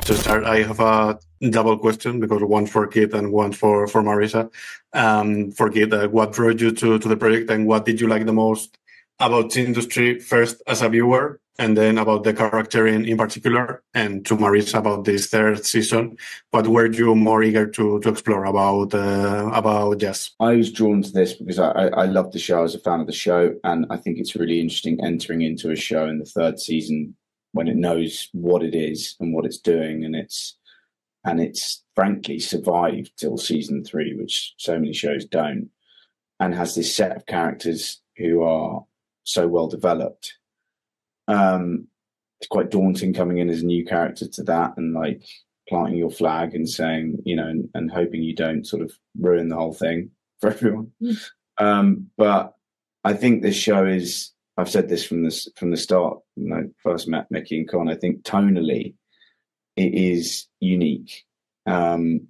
To start, I have a double question because one for Kit and one for Marisa. For Kit, what drew you to the project, and what did you like the most about the industry, first as a viewer, and then about the character in particular, and to Marisa about this third season? What were you more eager to explore about Jess? I was drawn to this because I love the show. I was a fan of the show, and I think it's really interesting entering into a show in the third season when it knows what it is and what it's doing, and it's frankly survived till season 3, which so many shows don't, and has this set of characters who are so well developed. It's quite daunting coming in as a new character to that, and like planting your flag and saying, and hoping you don't sort of ruin the whole thing for everyone. But I think this show is, I've said this from the start when I first met Mickey and Con, I think tonally it is unique. And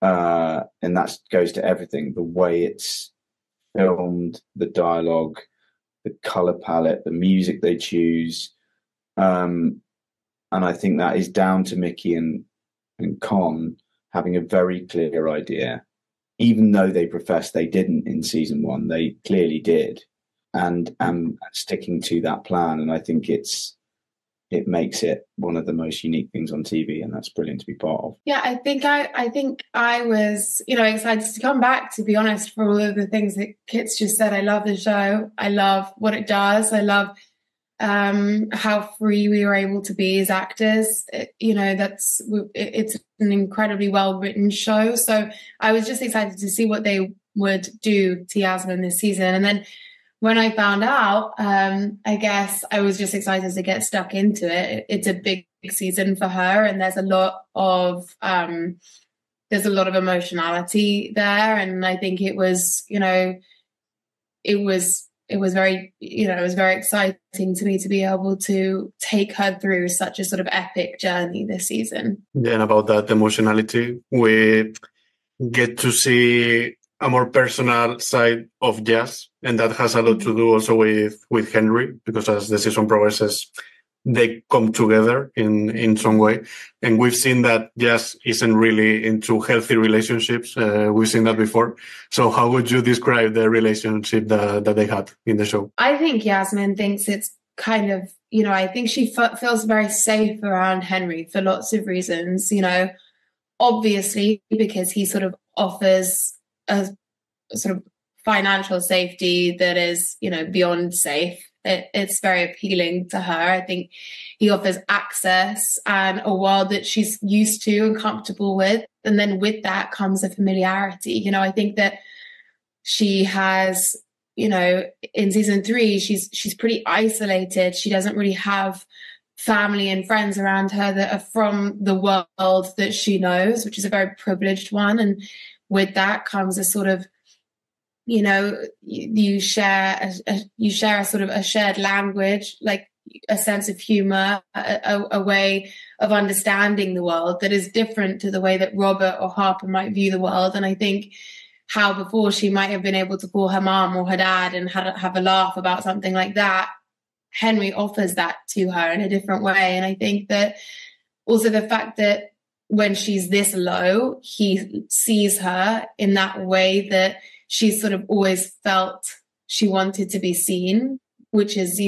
that goes to everything, the way it's filmed, the dialogue, the color palette, the music they choose. And I think that is down to Mickey and Con having a very clear idea, even though they professed they didn't in season 1, they clearly did. And sticking to that plan. And I think it makes it one of the most unique things on TV, and that's brilliant to be part of. Yeah, I think I was, excited to come back, to be honest, for all of the things that Kit's just said. I love the show. I love what it does. I love how free we were able to be as actors. It's an incredibly well-written show. So I was just excited to see what they would do to Yasmin this season. And then when I found out, I guess I was just excited to get stuck into it. It's a big season for her, and there's a lot of emotionality there. And I think it was very exciting to me to be able to take her through such a sort of epic journey this season. Yeah, and about that emotionality, we get to see a more personal side of Jess, and that has a lot to do also with Henry, because as the season progresses, they come together in some way. And we've seen that Jess isn't really into healthy relationships. We've seen that before. So how would you describe the relationship that they had in the show? I think Yasmin thinks it's kind of, I think she feels very safe around Henry for lots of reasons, obviously because he sort of offers a sort of financial safety that is, beyond safe. It's very appealing to her. I think he offers access and a world that she's used to and comfortable with. And then with that comes a familiarity. I think that she has, in season 3, she's pretty isolated. She doesn't really have family and friends around her that are from the world that she knows, which is a very privileged one. And with that comes a sort of, you share a sort of a shared language, like a sense of humor, a way of understanding the world that is different to the way that Robert or Harper might view the world. And I think how before she might have been able to call her mom or her dad and have a laugh about something like that, Henry offers that to her in a different way. And I think that also the fact that when she's this low, he sees her in that way that she's sort of always felt she wanted to be seen, which is,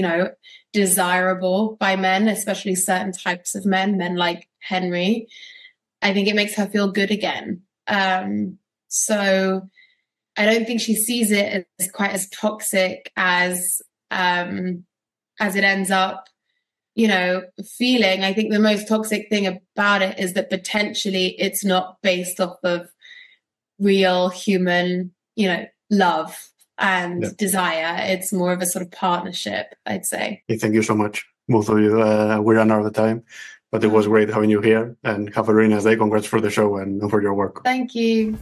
desirable by men, especially certain types of men like Henry. I think it makes her feel good again. So I don't think she sees it as quite as toxic as it ends up, feeling. I think the most toxic thing about it is that potentially it's not based off of real human love and desire. It's more of a sort of partnership, I'd say. Thank you so much, both of you. We ran out of time, but it was great having you here, and have a really nice day. Congrats for the show and for your work. Thank you.